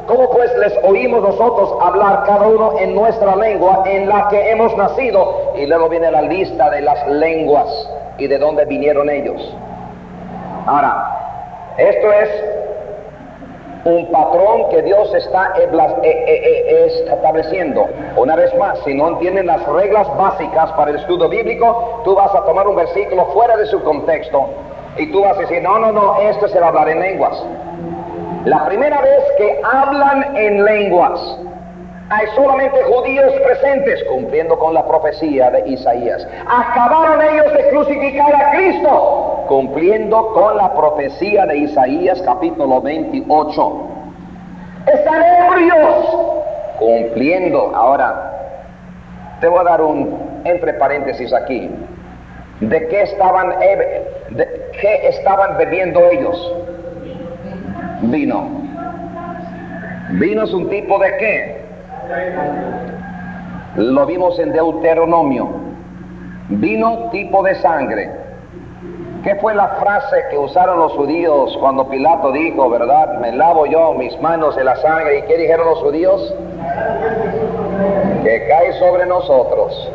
¿Cómo pues les oímos nosotros hablar cada uno en nuestra lengua en la que hemos nacido? Y luego viene la lista de las lenguas y de dónde vinieron ellos. Ahora, esto es un patrón que Dios está estableciendo. Una vez más, si no entienden las reglas básicas para el estudio bíblico, tú vas a tomar un versículo fuera de su contexto y tú vas a decir: no, esto se va a hablar en lenguas. La primera vez que hablan en lenguas, hay solamente judíos presentes, cumpliendo con la profecía de Isaías. Acabaron ellos de crucificar a Cristo, cumpliendo con la profecía de Isaías capítulo 28. Están ebrios, cumpliendo. Ahora, te voy a dar un entre paréntesis aquí. ¿De qué estaban bebiendo ellos? Vino. ¿Vino es un tipo de qué? Lo vimos en Deuteronomio. Vino tipo de sangre. ¿Qué fue la frase que usaron los judíos cuando Pilato dijo, verdad, me lavo yo mis manos de la sangre? ¿Y qué dijeron los judíos? Que cae sobre nosotros.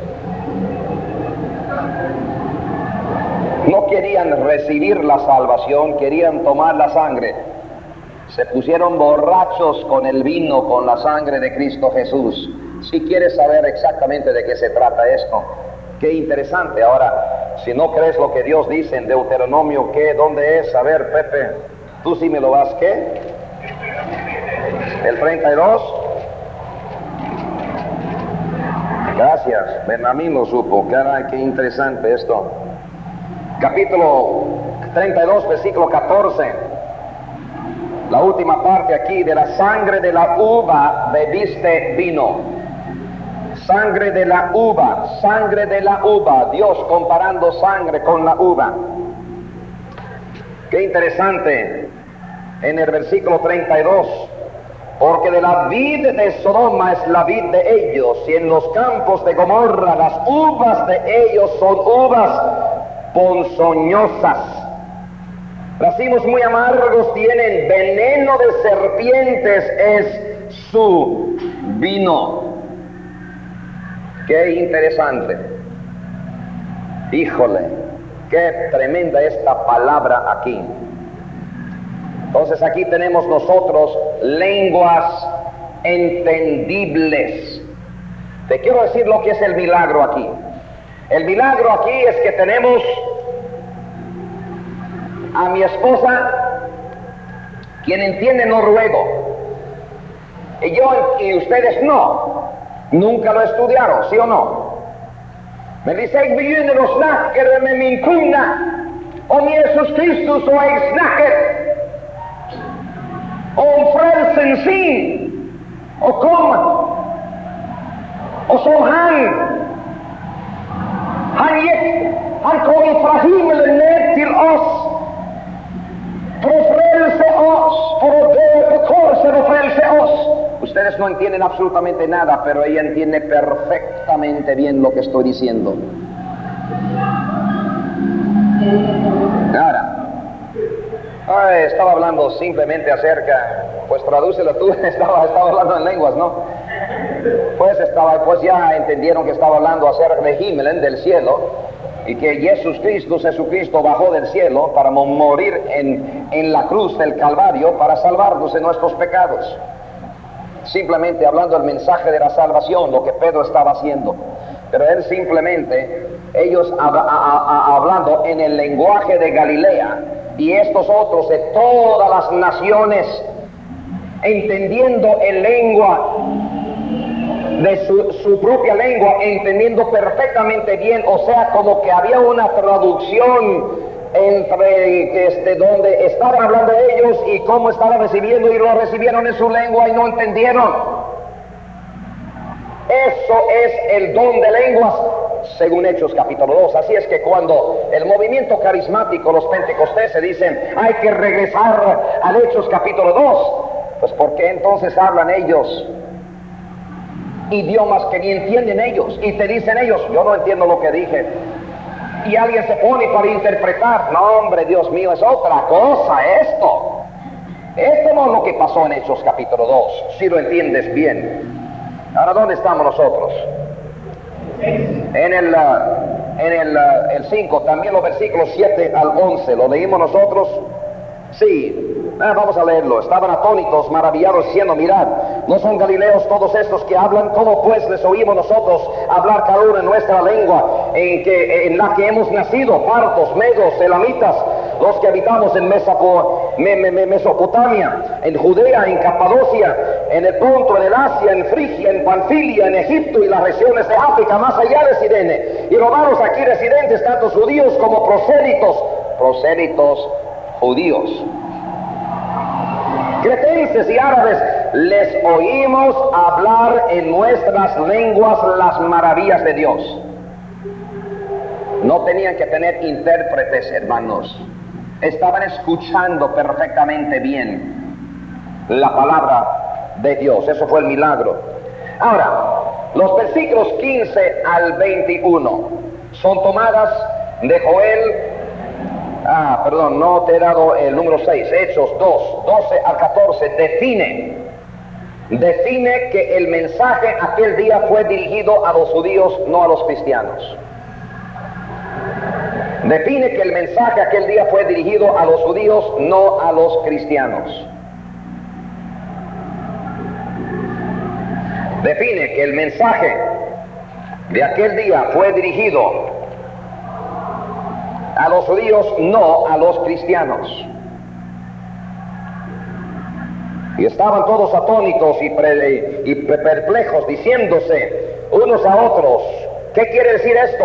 No querían recibir la salvación, querían tomar la sangre. Se pusieron borrachos con el vino, con la sangre de Cristo Jesús. Si quieres saber exactamente de qué se trata esto, qué interesante. Ahora, si no crees lo que Dios dice en Deuteronomio, ¿qué? ¿Dónde es? A ver, Pepe, tú sí me lo vas, ¿qué? ¿El 32? Gracias, Benjamín lo supo. Caray, qué interesante esto. Capítulo 32, versículo 14. La última parte aquí: de la sangre de la uva bebiste vino. Sangre de la uva, sangre de la uva. Dios comparando sangre con la uva. Qué interesante. En el versículo 32. Porque de la vid de Sodoma es la vid de ellos, y en los campos de Gomorra las uvas de ellos son uvas ponzoñosas. Racimos muy amargos tienen, veneno de serpientes es su vino. Qué interesante. Híjole, qué tremenda esta palabra aquí. Entonces aquí tenemos nosotros lenguas entendibles. Te quiero decir lo que es el milagro aquí. El milagro aquí es que tenemos a mi esposa, quien entiende noruego, y ustedes no, nunca lo estudiaron, ¿sí o no? Men hvis jeg begynner å snakke med min kone om Jesus Kristus, og jeg snakker om frelsen sin, og kom, og så han kom fra himmelen ned til oss, for å frelse oss, for å dø på korset og frelse oss. Ustedes no entienden absolutamente nada, pero ella entiende perfectamente bien lo que estoy diciendo. Ahora, estaba hablando simplemente acerca Pues tradúcelo tú, estaba hablando en lenguas, ¿no? Pues ya entendieron que estaba hablando acerca de Himmelen, del cielo, y que Jesucristo bajó del cielo para morir en la cruz del Calvario para salvarnos de nuestros pecados. Simplemente hablando del mensaje de la salvación, lo que Pedro estaba haciendo. Pero él simplemente, ellos hablando en el lenguaje de Galilea, y estos otros de todas las naciones, entendiendo en lengua, de su propia lengua, entendiendo perfectamente bien, o sea, como que había una traducción entre donde estaban hablando ellos y cómo estaban recibiendo, y lo recibieron en su lengua y no entendieron. Eso es el don de lenguas, según Hechos capítulo 2. Así es que cuando el movimiento carismático, los pentecostales dicen, hay que regresar al Hechos capítulo 2, pues ¿por qué entonces hablan ellos idiomas que ni entienden ellos? Y te dicen ellos, yo no entiendo lo que dije. Y alguien se pone para interpretar. No, hombre, Dios mío, es otra cosa esto. Esto no es lo que pasó en Hechos capítulo 2, si lo entiendes bien. Ahora, ¿dónde estamos nosotros? En el 5, también los versículos 7 al 11, ¿lo leímos nosotros? Sí. Vamos a leerlo. Estaban atónitos, maravillados, diciendo, mirad, ¿no son galileos todos estos que hablan? ¿Cómo pues les oímos nosotros hablar cada uno en nuestra lengua en la que hemos nacido? Partos, medos, elamitas, los que habitamos en Mesopotamia, en Judea, en Capadocia, en el Ponto, en el Asia, en Frigia, en Panfilia, en Egipto y las regiones de África, más allá de Cirene, y romanos aquí residentes, tanto judíos como prosélitos judíos, cretenses y árabes, les oímos hablar en nuestras lenguas las maravillas de Dios. No tenían que tener intérpretes, hermanos. Estaban escuchando perfectamente bien la palabra de Dios. Eso fue el milagro. Ahora, los versículos 15 al 21 son tomadas de Joel. No te he dado el número 6, Hechos 2, 12 al 14, define que el mensaje aquel día fue dirigido a los judíos, no a los cristianos. Define que el mensaje aquel día fue dirigido a los judíos, no a los cristianos. Define que el mensaje de aquel día fue dirigido a los judíos, no a los cristianos. Y estaban todos atónitos y perplejos, diciéndose unos a otros, ¿qué quiere decir esto?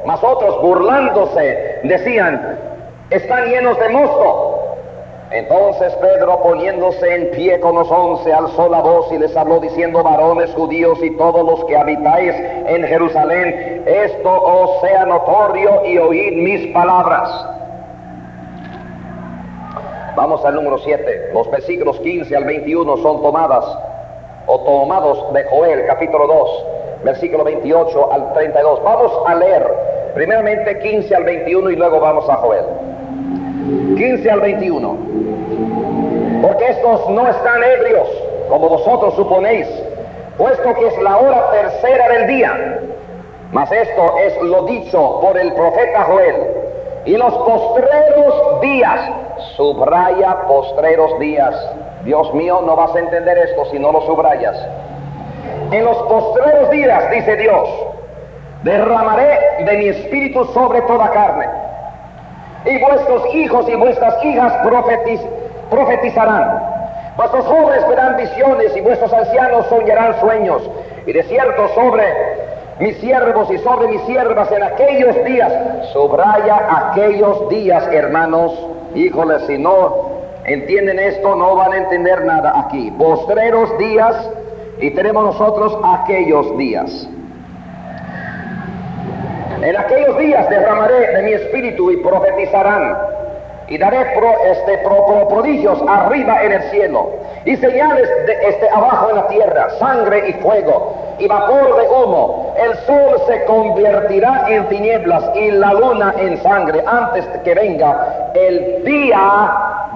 Mas otros, burlándose, decían, están llenos de mosto. Entonces Pedro, poniéndose en pie con los 11, alzó la voz y les habló diciendo, varones judíos y todos los que habitáis en Jerusalén, esto os sea notorio y oíd mis palabras. Vamos al número 7. Los versículos 15 al 21 son tomados de Joel, capítulo 2, versículo 28 al 32. Vamos a leer primeramente 15 al 21 y luego vamos a Joel. 15 al 21. Porque estos no están ebrios, como vosotros suponéis, puesto que es la hora tercera del día. Mas esto es lo dicho por el profeta Joel. Y los postreros días, subraya postreros días. Dios mío, no vas a entender esto si no lo subrayas. En los postreros días, dice Dios, derramaré de mi espíritu sobre toda carne. Y vuestros hijos y vuestras hijas profetizarán. Vuestros jóvenes verán visiones y vuestros ancianos soñarán sueños. Y de cierto sobre mis siervos y sobre mis siervas en aquellos días, subraya aquellos días, hermanos. Híjole, si no entienden esto, no van a entender nada aquí. Postreros días, y tenemos nosotros aquellos días. En aquellos días derramaré de mi espíritu y profetizarán, y daré prodigios arriba en el cielo, y señales abajo en la tierra, sangre y fuego, y vapor de humo. El sol se convertirá en tinieblas y la luna en sangre, antes que venga el día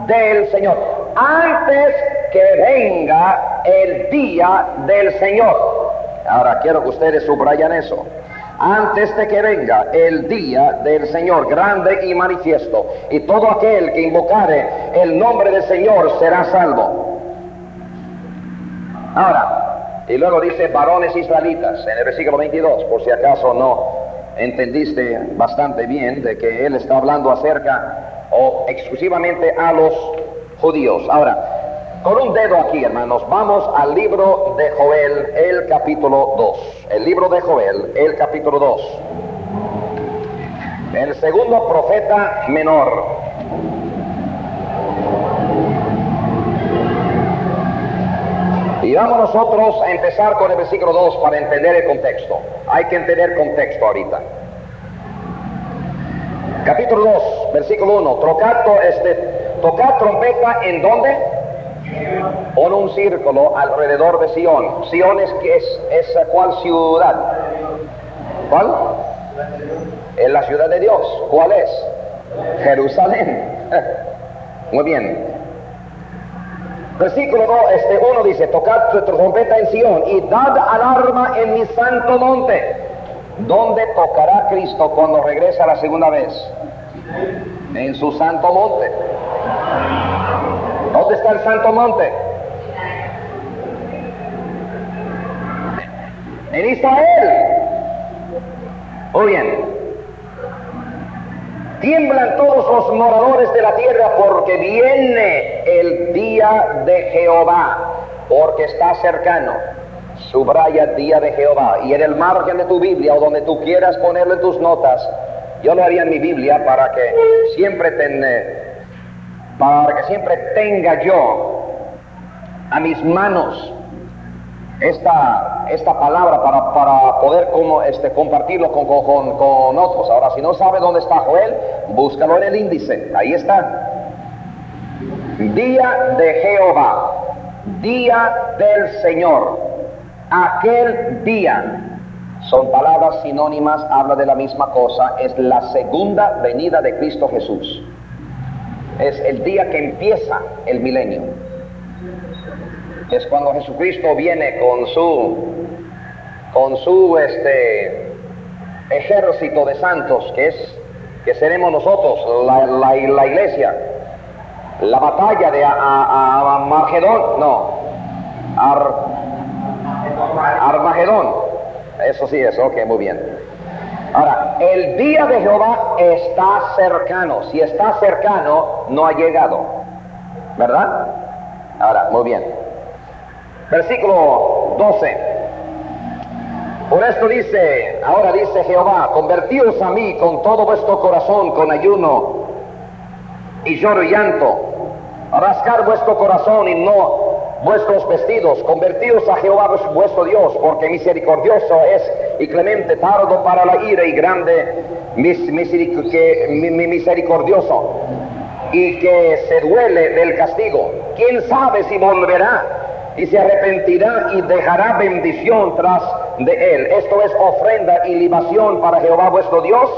del Señor. antes que venga el día del Señor. Ahora quiero que ustedes subrayan eso. Antes de que venga el día del Señor, grande y manifiesto, y todo aquel que invocare el nombre del Señor será salvo. Ahora, y luego dice varones israelitas, en el versículo 22, por si acaso no entendiste bastante bien de que él está hablando acerca o exclusivamente a los judíos. Ahora, con un dedo aquí, hermanos, vamos al libro de Joel, el capítulo 2. El libro de Joel, el capítulo 2. El segundo profeta menor. Y vamos nosotros a empezar con el versículo 2 para entender el contexto. Hay que entender contexto ahorita. Capítulo 2, versículo 1. Tocad trompeta, ¿en dónde? Pon un círculo alrededor de Sión. Sión es ¿cuál ciudad? ¿Cuál? Es la ciudad de Dios. ¿Cuál es? Jerusalén. Muy bien. Versículo 1 dice, tocad trompeta en Sión y dad alarma en mi santo monte. ¿Dónde tocará Cristo cuando regresa la segunda vez? En su santo monte. ¿Dónde está el santo monte? En Israel. Muy bien. Tiemblan todos los moradores de la tierra porque viene el día de Jehová, porque está cercano. Subraya día de Jehová. Y en el margen de tu Biblia o donde tú quieras ponerlo en tus notas, yo lo haría en mi Biblia para que siempre tenga yo a mis manos esta palabra para poder compartirlo con otros. Ahora, si no sabe dónde está Joel, búscalo en el índice, ahí está. Día de Jehová, día del Señor, aquel día. Son palabras sinónimas, habla de la misma cosa. Es la segunda venida de Cristo Jesús. Es el día que empieza el milenio. Es cuando Jesucristo viene con su ejército de santos, que seremos nosotros, la iglesia. La batalla de Armagedón. Eso sí es, ok, muy bien. Ahora, el día de Jehová está cercano. Si está cercano, no ha llegado, ¿verdad? Ahora, muy bien. Versículo 12. Por esto ahora dice Jehová, convertíos a mí con todo vuestro corazón, con ayuno y lloro y llanto, rascar vuestro corazón y no vuestros vestidos, convertíos a Jehová vuestro Dios, porque misericordioso es y clemente, tardo para la ira y grande misericordioso, y que se duele del castigo. ¿Quién sabe si volverá y se arrepentirá y dejará bendición tras de él? Esto es ofrenda y libación para Jehová vuestro Dios.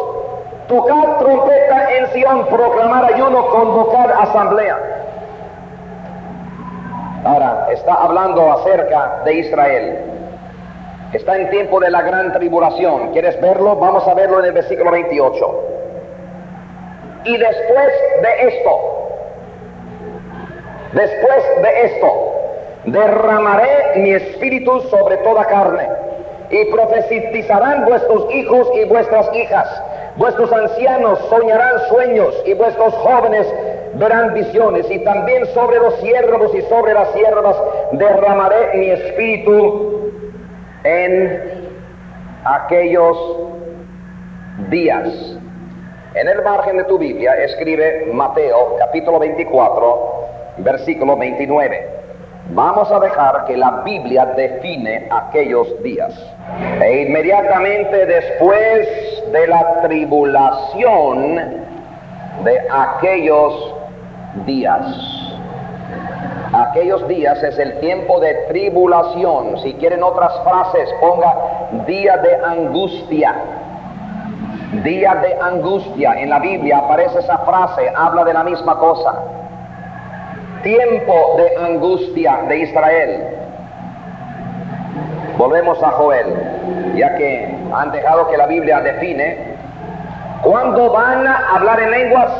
Tocad trompeta en Sión, proclamar ayuno, convocar asamblea. Ahora, está hablando acerca de Israel. Está en tiempo de la gran tribulación. ¿Quieres verlo? Vamos a verlo en el versículo 28. Y después de esto, derramaré mi espíritu sobre toda carne, y profetizarán vuestros hijos y vuestras hijas, vuestros ancianos soñarán sueños, y vuestros jóvenes verán visiones, y también sobre los siervos y sobre las siervas derramaré mi espíritu en aquellos días. En el margen de tu Biblia escribe Mateo capítulo 24, versículo 29. Vamos a dejar que la Biblia define aquellos días. E inmediatamente después de la tribulación de aquellos días. Aquellos días es el tiempo de tribulación. Si quieren otras frases, ponga día de angustia. Día de angustia. En la Biblia aparece esa frase, habla de la misma cosa. tiempo de angustia de Israel. Volvemos a Joel, ya que han dejado que la Biblia define. ¿Cuándo van a hablar en lenguas?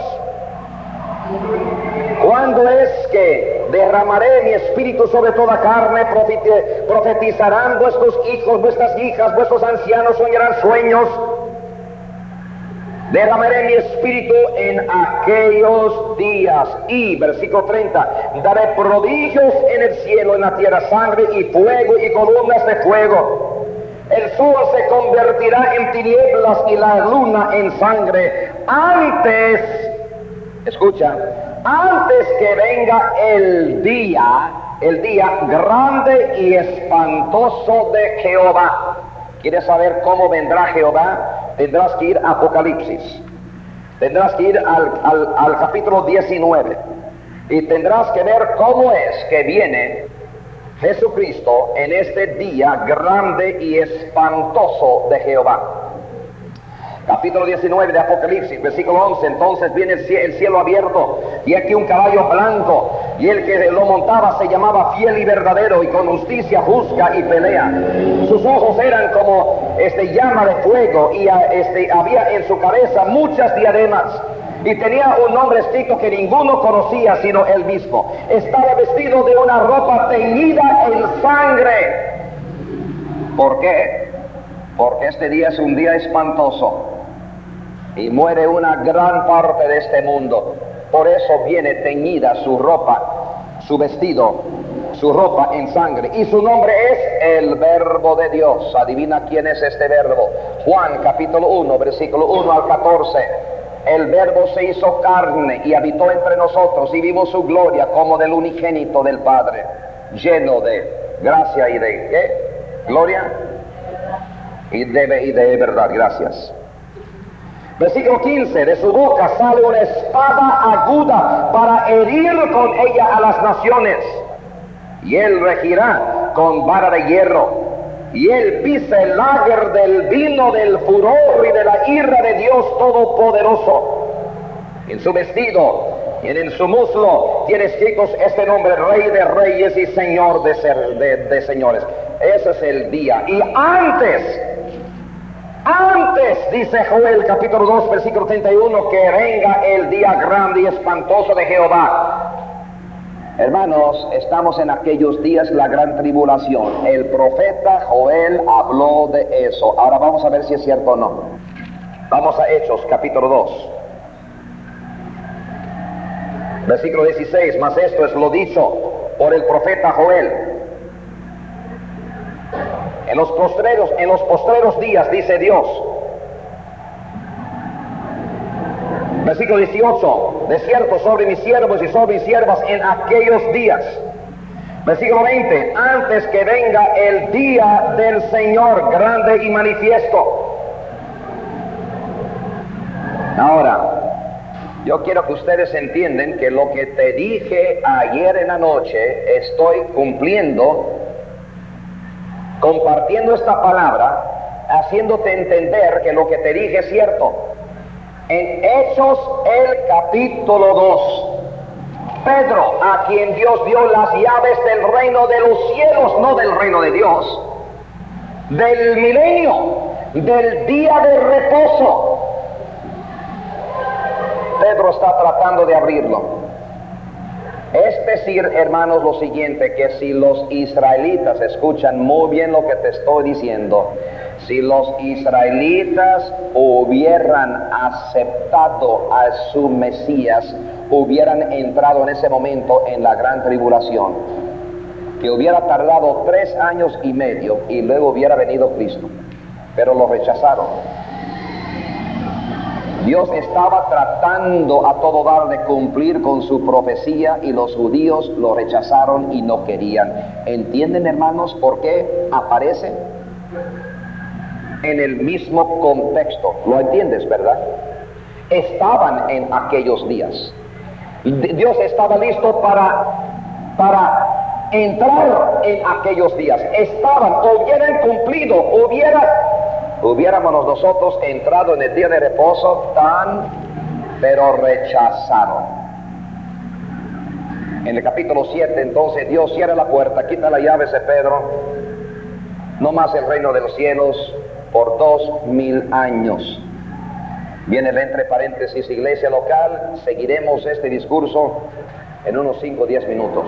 ¿Cuándo es que derramaré mi espíritu sobre toda carne? Profetizarán vuestros hijos, vuestras hijas, vuestros ancianos soñarán sueños. Derramaré mi espíritu en aquellos días. Y, versículo 30, daré prodigios en el cielo, en la tierra, sangre y fuego y columnas de fuego. El sol se convertirá en tinieblas y la luna en sangre. Antes, escucha, antes que venga el día grande y espantoso de Jehová. ¿Quieres saber cómo vendrá Jehová? Tendrás que ir a Apocalipsis. Tendrás que ir al capítulo 19. Y tendrás que ver cómo es que viene Jesucristo en este día grande y espantoso de Jehová. Capítulo 19 de Apocalipsis, versículo 11. Entonces viene el cielo abierto, y aquí un caballo blanco, y el que lo montaba se llamaba Fiel y Verdadero, y con justicia juzga y pelea. Sus ojos eran como llama de fuego, y había en su cabeza muchas diademas, y tenía un nombre escrito que ninguno conocía sino él mismo. Estaba vestido de una ropa teñida en sangre. ¿Por qué? Porque este día es un día espantoso y muere una gran parte de este mundo. Por eso viene teñida su ropa, su vestido, su ropa en sangre. Y su nombre es el Verbo de Dios. Adivina quién es este Verbo. Juan capítulo 1, versículo 1 al 14. El Verbo se hizo carne y habitó entre nosotros, y vimos su gloria como del unigénito del Padre, lleno de gracia y de ¿qué? Gloria y de verdad. Gracias. Versículo 15, de su boca sale una espada aguda para herir con ella a las naciones, y él regirá con vara de hierro, y él pisa el lagar del vino del furor y de la ira de Dios Todopoderoso. En su vestido y en su muslo tiene escritos este nombre: Rey de Reyes y Señor de Señores. Ese es el día. Y antes, dice Joel capítulo 2 versículo 31, que venga el día grande y espantoso de Jehová. Hermanos, estamos en aquellos días, la gran tribulación. El profeta Joel habló de eso. Ahora vamos a ver si es cierto o no. Vamos a Hechos capítulo 2 versículo 16. Mas esto es lo dicho por el profeta Joel: en los postreros días, dice Dios. Versículo 18, de cierto sobre mis siervos y sobre mis siervas en aquellos días. Versículo 20, antes que venga el día del Señor grande y manifiesto. Ahora, yo quiero que ustedes entiendan que lo que te dije ayer en la noche, estoy cumpliendo, compartiendo esta palabra, haciéndote entender que lo que te dije es cierto. En Hechos el capítulo 2, Pedro, a quien Dios dio las llaves del reino de los cielos, no del reino de Dios, del milenio, del día de reposo, Pedro está tratando de abrirlo. Es decir, hermanos, lo siguiente, que si los israelitas, escuchan muy bien lo que te estoy diciendo, si los israelitas hubieran aceptado a su Mesías, hubieran entrado en ese momento en la gran tribulación, que hubiera tardado 3 años y medio y luego hubiera venido Cristo, pero lo rechazaron. Dios estaba tratando a todo dar de cumplir con su profecía, y los judíos lo rechazaron y no querían. ¿Entienden, hermanos, por qué aparece en el mismo contexto? ¿Lo entiendes, verdad? Estaban en aquellos días. Dios estaba listo para entrar en aquellos días. Hubieran cumplido, hubiéramos nosotros entrado en el día de reposo pero rechazaron. En el capítulo 7, entonces, Dios cierra la puerta, quita la llave de Pedro, no más el reino de los cielos por 2000 años. Viene el entre paréntesis, iglesia local. Seguiremos este discurso en unos 5 o 10 minutos.